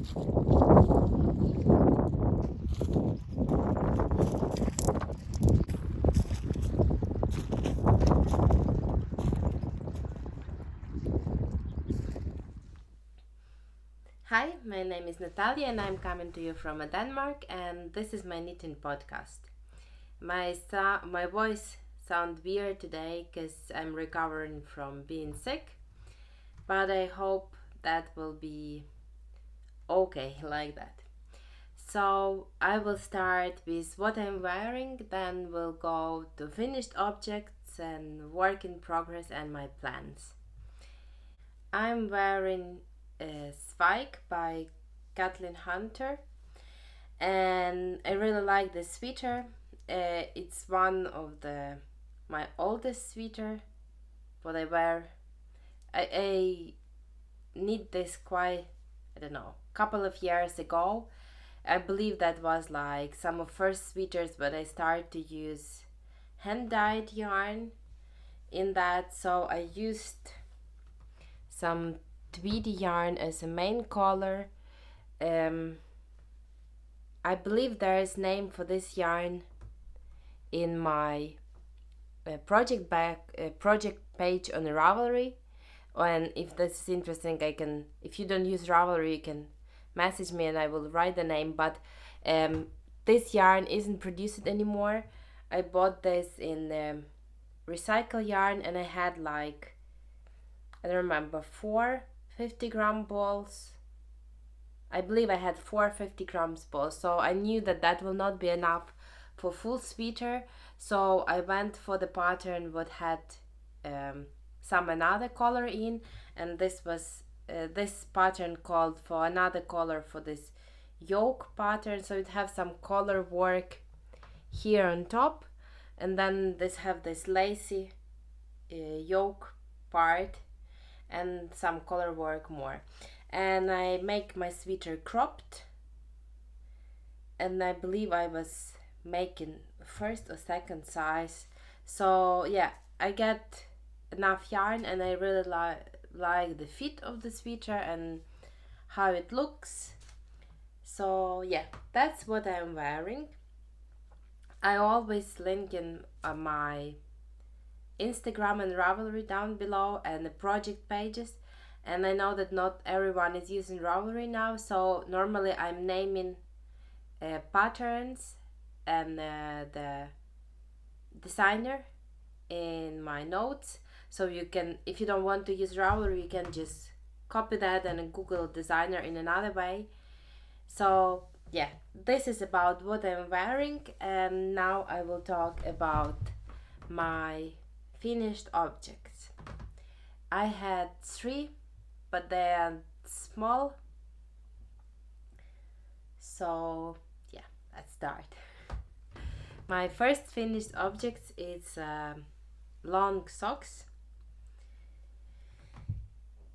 Hi, my name is Natalia and I'm coming to you from Denmark, and this is my knitting podcast. My voice sounds weird today because I'm recovering from being sick, but I hope that will be okay like that. So I will start with what I'm wearing, then we'll go to finished objects and work in progress and my plans. I'm wearing Zweig by Kathleen Hunter, and I really like this sweater. It's one of my oldest sweater what I wear. I knit this quite, I don't know, couple of years ago. I believe that was like some of first sweaters, but I started to use hand dyed yarn in that, so I used some tweedy yarn as a main color. I believe there is name for this yarn in my project page on Ravelry. And if this is interesting, if you don't use Ravelry, you can message me and I will write the name. But this yarn isn't produced anymore. I bought this in recycle yarn, and I had like, I don't remember, 450-gram balls. I believe I had 450-gram balls, so I knew that will not be enough for full sweater. So I went for the pattern what had some another color in, and this was this pattern called for another color for this yoke pattern. So it have some color work here on top, and then this lacy yoke part and some color work more. And I make my sweater cropped, and I believe I was making first or second size. So yeah, I get enough yarn, and I really like the fit of the sweater and how it looks. So yeah, that's what I'm wearing. I always link in my Instagram and Ravelry down below, and the project pages. And I know that not everyone is using Ravelry now, so normally I'm naming patterns and the designer in my notes. So you can, if you don't want to use Ravelry, you can just copy that and Google designer in another way. So yeah, this is about what I'm wearing, and now I will talk about my finished objects. I had 3, but they are small. So yeah, let's start. My first finished object is long socks.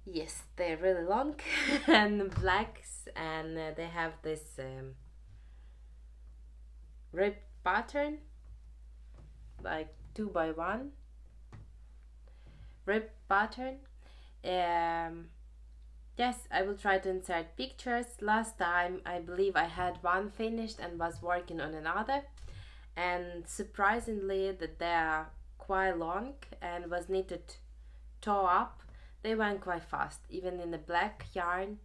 Yes, they're really long and blacks, and they have this ribbed pattern, like 2x1 ribbed pattern. Yes, I will try to insert pictures. Last time I believe I had one finished and was working on another, and surprisingly that they are quite long and was knitted toe up. They went quite fast, even in the black yarn.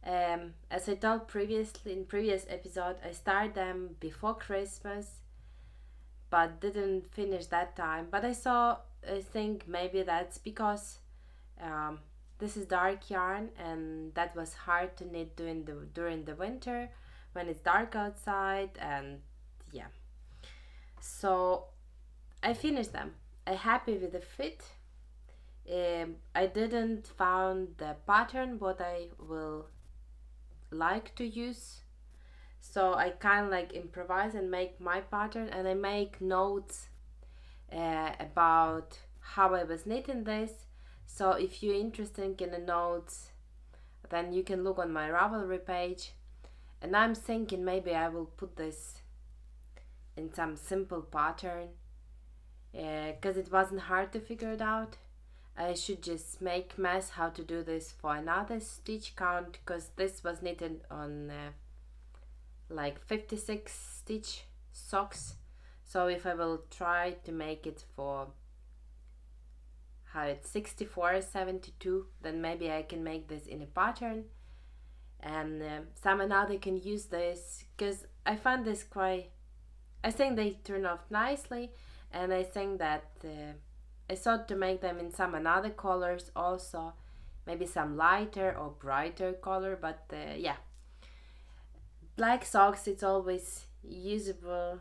As I told previously in previous episode, I started them before Christmas, but didn't finish that time. But I think maybe that's because this is dark yarn, and that was hard to knit during the winter when it's dark outside, and yeah. So I finished them. I'm happy with the fit. I didn't found the pattern what I will like to use, so I kind of like improvise and make my pattern, and I make notes about how I was knitting this. So if you're interested in the notes, then you can look on my Ravelry page, and I'm thinking maybe I will put this in some simple pattern because it wasn't hard to figure it out. I should just make mess how to do this for another stitch count, because this was knitted on like 56 stitch socks. So if I will try to make it for how it's 64, 72, then maybe I can make this in a pattern, and someone other can use this, because I find this quite, I think they turn off nicely, and I think that I thought to make them in some another colors also, maybe some lighter or brighter color, but yeah, black socks, it's always usable.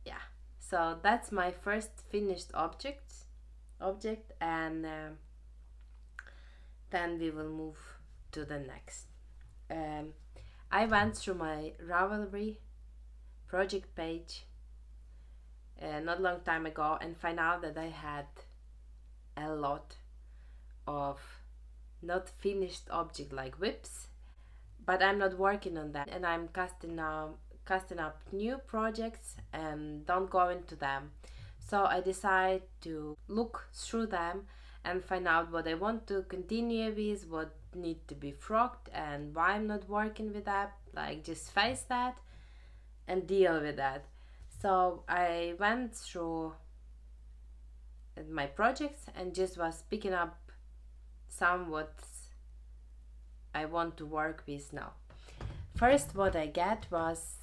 Yeah, so that's my first finished object, and then we will move to the next. I went through my Ravelry project page not long time ago and find out that I had a lot of not finished object like W.I.P.s, but I'm not working on that, and I'm casting up new projects and don't go into them. So I decide to look through them and find out what I want to continue with, what need to be frogged, and why I'm not working with that. Like, just face that and deal with that. So I went through my projects and just was picking up some what I want to work with now. First, what I get was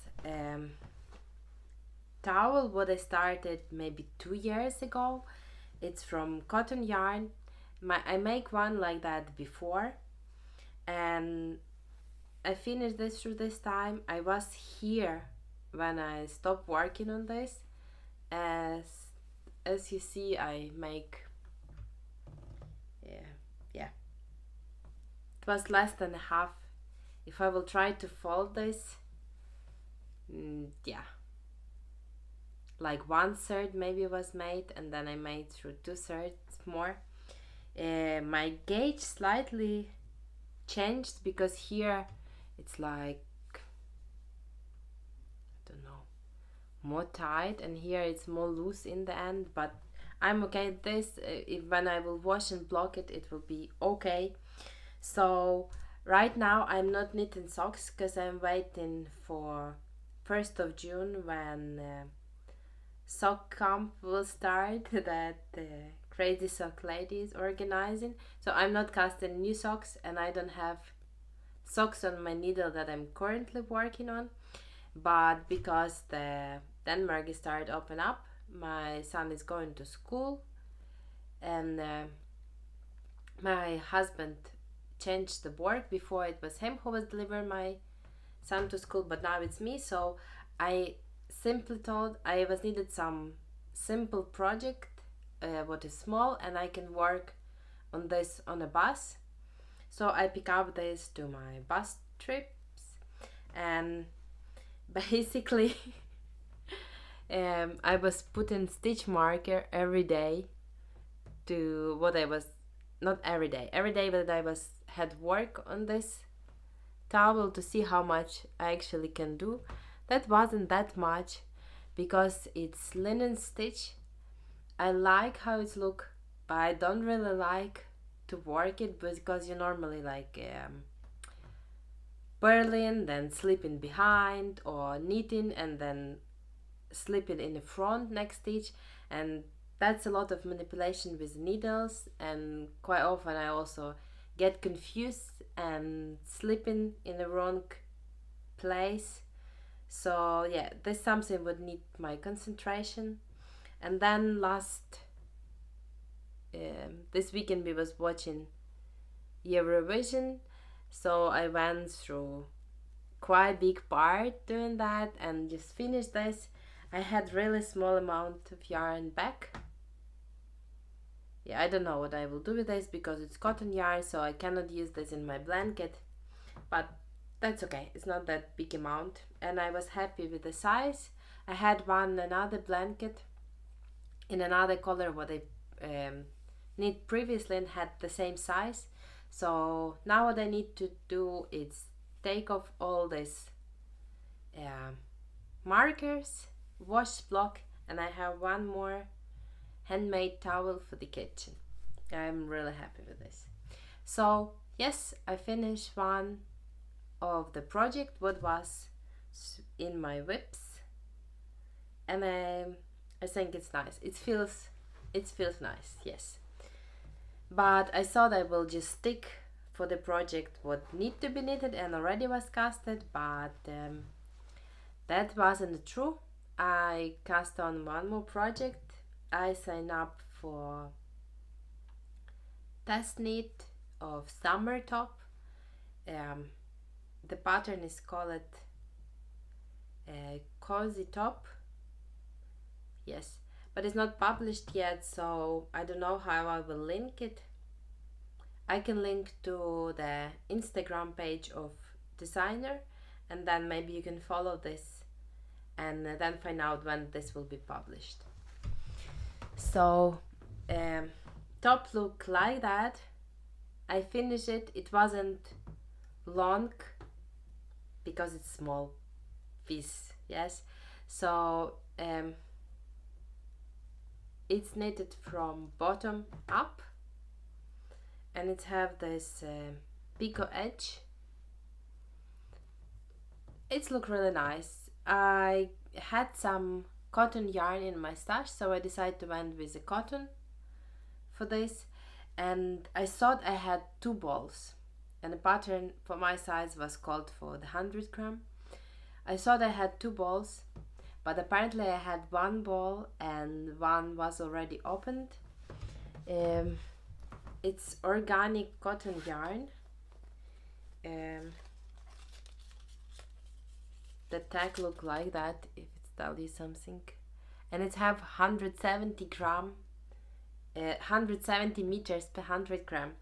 towel what I started maybe 2 years ago. It's from cotton yarn. I make one like that before, and I finished this through this time. I was here when I stopped working on this. As you see, I make yeah, it was less than half. If I will try to fold this, yeah, like 1/3 maybe was made, and then I made through 2/3 more. My gauge slightly changed because here it's like, I don't know, more tight, and here it's more loose in the end, but I'm okay with this. If when I will wash and block it, it will be okay. So right now I'm not knitting socks because I'm waiting for 1st of June when sock camp will start that Crazy Sock Lady is organizing. So I'm not casting new socks, and I don't have socks on my needle that I'm currently working on. But because the Denmark is starting to open up, my son is going to school, and my husband changed the work. Before it was him who was delivering my son to school, but now it's me. So I simply told I was needed some simple project what is small, and I can work on this on a bus. So I pick up this to my bus trips, and basically I was putting stitch marker every day to what I was, not every day but I was had work on this towel to see how much I actually can do. That wasn't that much because it's linen stitch. I like how it look, but I don't really like to work it because you normally like purling, then slipping behind, or knitting and then slipping in the front next stitch, and that's a lot of manipulation with needles, and quite often I also get confused and slipping in the wrong place. So yeah, this something would need my concentration. And then this weekend we was watching Eurovision, so I went through quite big part doing that and just finished this. I had really small amount of yarn back. Yeah, I don't know what I will do with this because it's cotton yarn, so I cannot use this in my blanket, but that's okay, it's not that big amount, and I was happy with the size. I had another blanket in another color what I knit previously and had the same size. So now what I need to do is take off all these markers, wash, block, and I have one more handmade towel for the kitchen. I'm really happy with this. So yes, I finished one of the project what was in my W.I.P.s, and I think it's nice. It feels nice, yes. But I thought I will just stick for the project what need to be knitted and already was casted, but that wasn't true. I cast on one more project. I signed up for test knit of summer top. Um, the pattern is called cozy top. Yes, but it's not published yet, so I don't know how I will link it. I can link to the Instagram page of designer, and then maybe you can follow this and then find out when this will be published. So top look like that. I finished it. It wasn't long because it's small piece, yes. So it's knitted from bottom up, and it have this picot edge. It's look really nice. I had some cotton yarn in my stash, so I decided to went with the cotton for this, and I thought I had 2 balls, and the pattern for my size was called for the 100 gram. I thought I had 2 balls, but apparently I had 1 ball and one was already opened. It's organic cotton yarn. The tag look like that, if it tells you something, and it have 170 gram 170 meters per 100 gram.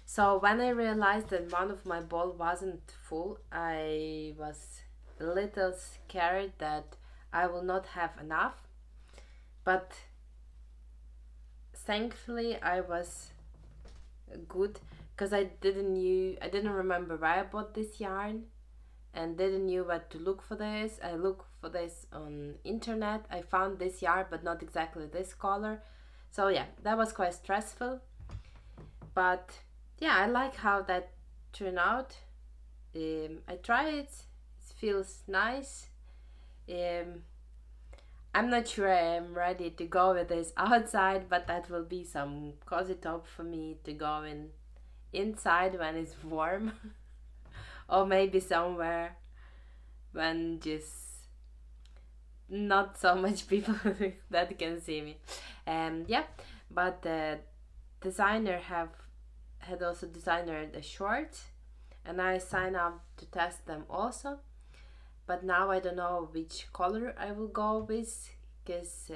So when I realized that one of my ball wasn't full, I was a little scared that I will not have enough, but thankfully I was good, because I didn't remember where I bought this yarn and didn't knew what to look for this. I looked for this on internet. I found this yarn but not exactly this color. So yeah, that was quite stressful, but yeah, I like how that turned out. I try it. It feels nice. I'm not sure I am ready to go with this outside, but that will be some cozy top for me to go in inside when it's warm or maybe somewhere when just not so much people that can see me. Yeah, but the designer had also designed the shorts, and I signed up to test them also. But now I don't know which color I will go with, because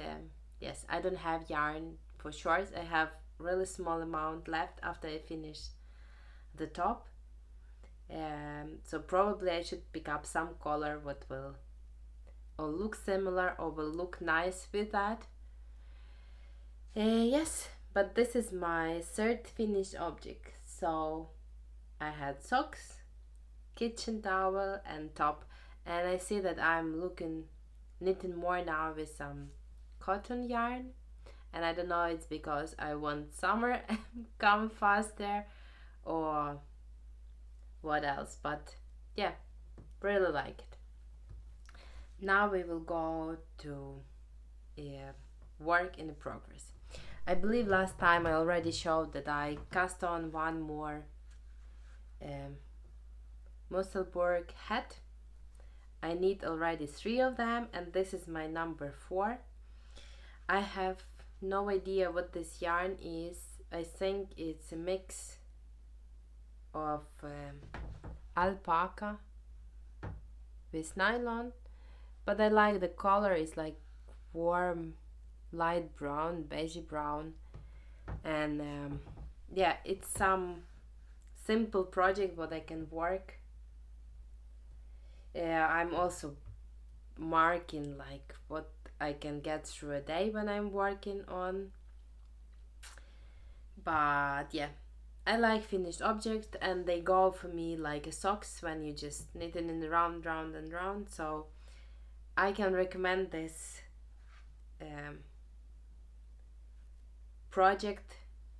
yes, I don't have yarn for shorts. I have really small amount left after I finish the top. So probably I should pick up some color what will or look similar or will look nice with that. Yes, but this is my third finished object. So I had socks, kitchen towel and top, and I see that I'm knitting more now with some cotton yarn, and I don't know, it's because I want summer come faster or what else, but yeah, really like it. Now we will go to work in progress. I believe last time I already showed that I cast on one more Musselburgh hat. I need already 3 of them, and this is my number 4. I have no idea what this yarn is. I think it's a mix of alpaca with nylon, but I like the color. It's like warm light brown, beige brown, and yeah, it's some simple project what I can work. I'm also marking like what I can get through a day when I'm working on, but yeah, I like finished objects, and they go for me like a socks when you just knit it in the round and round. So I can recommend this project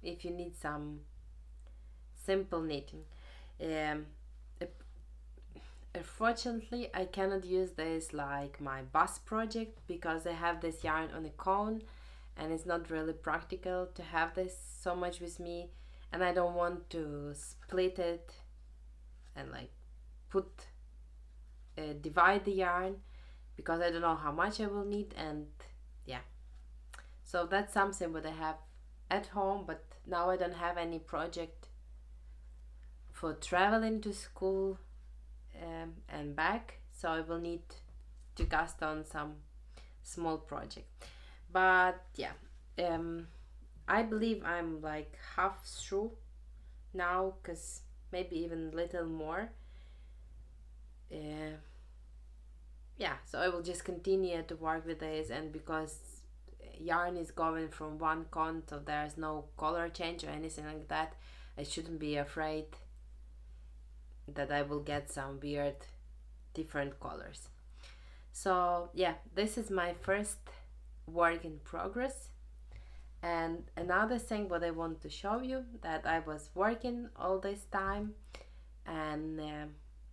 if you need some simple knitting. um, Unfortunately, I cannot use this like my bus project because I have this yarn on a cone and it's not really practical to have this so much with me, and I don't want to split it and like divide the yarn because I don't know how much I will need. And yeah, so that's something what I have at home, but now I don't have any project for traveling to school and back, so I will need to cast on some small project. But yeah, I believe I'm like half through now, because maybe even a little more. Yeah, so I will just continue to work with this, and because yarn is going from one cone, so there's no color change or anything like that, I shouldn't be afraid that I will get some weird different colors. So yeah, this is my first work in progress. And another thing what I want to show you, that I was working all this time, and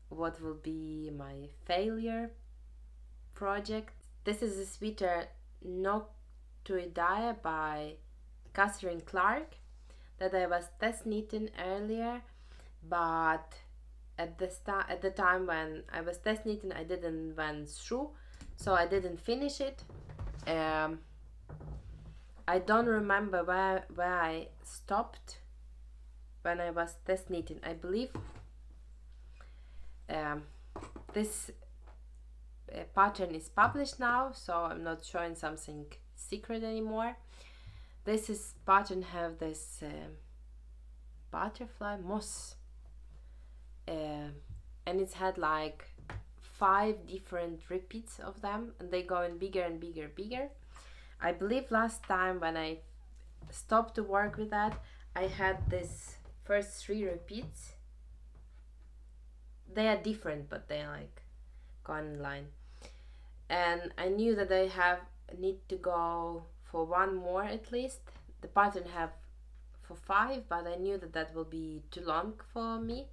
what will be my failure project. This is a sweater Noctuidae by Catherine Clark that I was test knitting earlier, but at the time when I was test knitting, I didn't went through, so I didn't finish it. I don't remember where I stopped when I was test knitting. I believe this pattern is published now, so I'm not showing something secret anymore. This is pattern have this butterfly moss, and it's had like 5 different repeats of them, and they go in bigger and bigger. I believe last time when I stopped to work with that, I had this first 3 repeats. They are different, but they like go in line, and I knew that I need to go for 1 more at least. The pattern have for 5, but I knew that will be too long for me.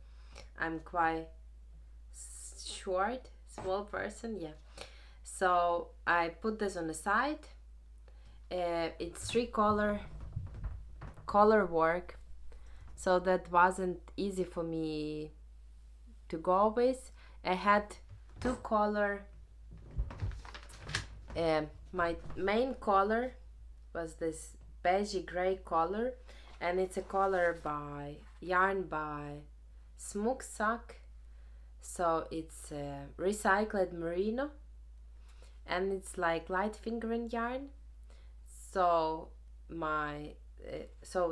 I'm quite short, small person, yeah. So I put this on the side. It's 3 color work, so that wasn't easy for me to go with. I had 2 color. My main color was this beige gray color, and it's a color by yarn by Smoke Sock, so it's recycled merino, and it's like light fingering yarn. So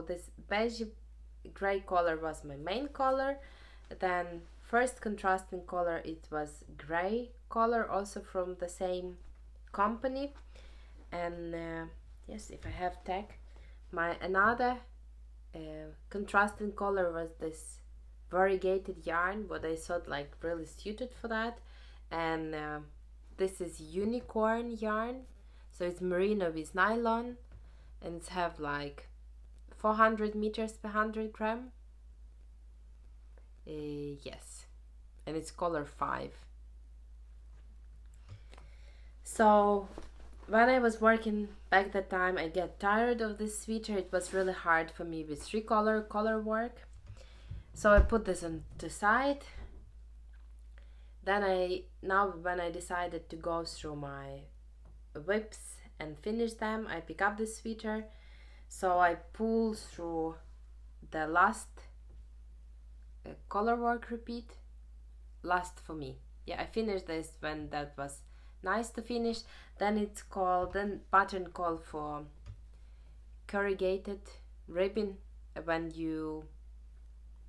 this beige gray color was my main color. Then first contrasting color, it was gray color, also from the same company. And yes, if I have tag, my another contrasting color was this variegated yarn, what I thought like really suited for that. And this is unicorn yarn, so it's merino with nylon, and it's have like 400 meters per 100 gram. Yes, and it's color 5. So when I was working back that time, I get tired of this sweater. It was really hard for me with 3 color work. So I put this on the side. Then when I decided to go through my W.I.P.s and finish them, I pick up the sweater. So I pull through the last color work repeat. Last for me. Yeah, I finished this when that was nice to finish. Then pattern called for corrugated ribbon, when you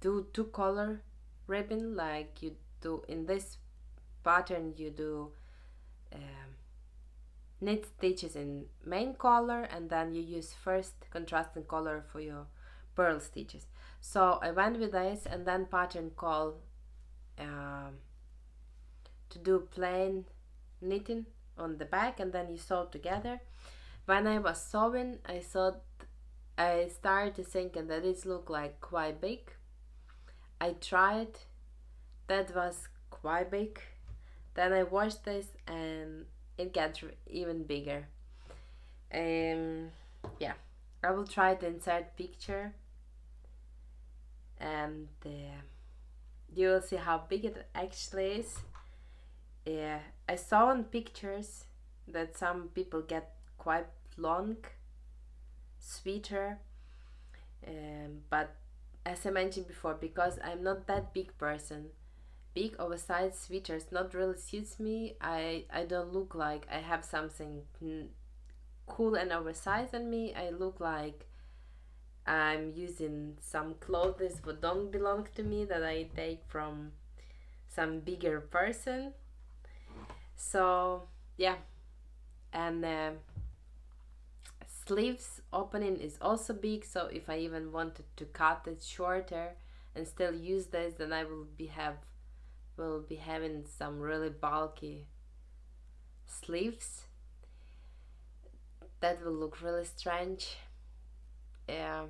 do 2 color ribbon, like you do in this pattern. You do knit stitches in main color, and then you use first contrasting color for your purl stitches. So I went with this, and then pattern called to do plain knitting on the back, and then you sew together. When I was sewing, I thought I started thinking that it looked like quite big. I tried, that was quite big. Then I washed this and it got even bigger. Yeah, I will try to insert picture and you will see how big it actually is. Yeah, I saw in pictures that some people get quite long sweater, but as I mentioned before, because I'm not that big person, big oversized sweaters not really suits me. I don't look like I have something cool and oversized on me. I look like I'm using some clothes that don't belong to me, that I take from some bigger person. So yeah, and sleeves opening is also big, so if I even wanted to cut it shorter and still use this, then I will be having some really bulky sleeves. That will look really strange. Yeah,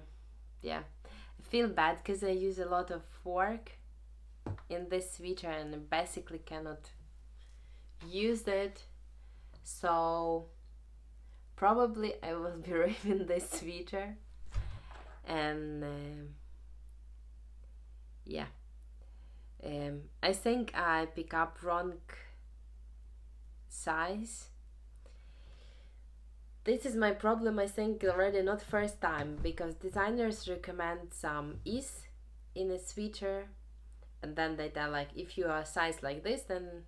yeah. I feel bad because I use a lot of work in this sweater and basically cannot use it. So probably I will be ripping this sweater, and yeah, I think I pick up wrong size. This is my problem, I think, already not first time, because designers recommend some ease in a sweater, and then they tell like, if you are size like this, then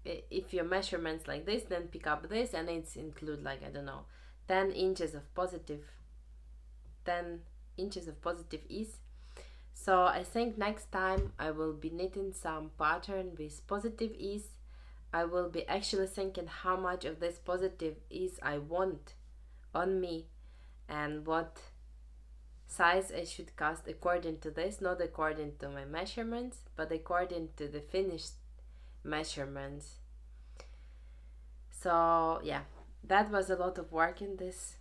if your measurements like this, then pick up this, and it's include like, I don't know, 10 inches of positive ease. So I think next time I will be knitting some pattern with positive ease. I will be actually thinking how much of this positive ease I want on me and what size I should cast according to this, not according to my measurements, but according to the finished measurements. So yeah, that was a lot of work in this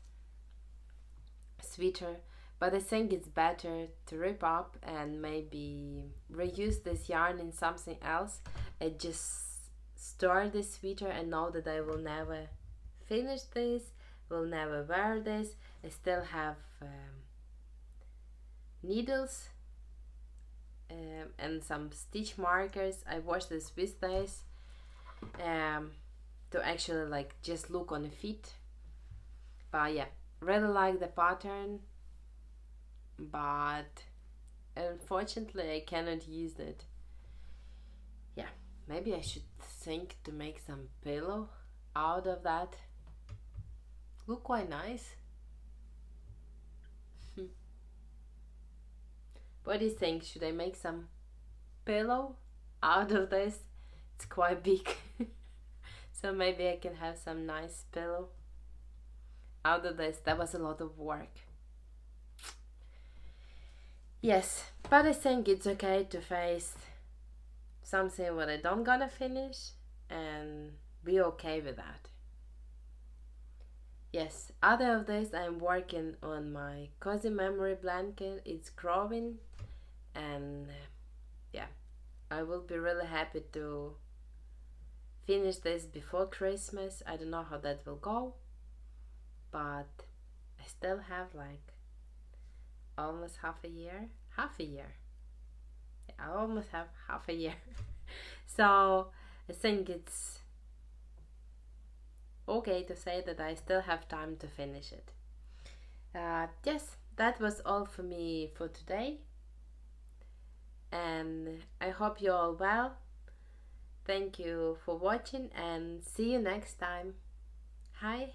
sweater, but I think it's better to rip up and maybe reuse this yarn in something else. I just store this sweater and know that I will never finish this, will never wear this. I still have needles and some stitch markers. I wash this with this to actually like just look on the feet. But yeah, really like the pattern, but unfortunately I cannot use it. Yeah, maybe I should think to make some pillow out of that. Look quite nice. What do you think? Should I make some pillow out of this? It's quite big. So maybe I can have some nice pillow out of this. That was a lot of work. Yes, but I think it's okay to face something what I don't gonna finish and be okay with that. Yes, other of this, I'm working on my cozy memory blanket. It's growing, and yeah, I will be really happy to finish this before Christmas. I don't know how that will go, but I still have like almost half a year. Yeah, I almost have half a year. So I think it's okay to say that I still have time to finish it. Yes, that was all for me for today, and I hope you're all well. Thank you for watching and see you next time. Hi.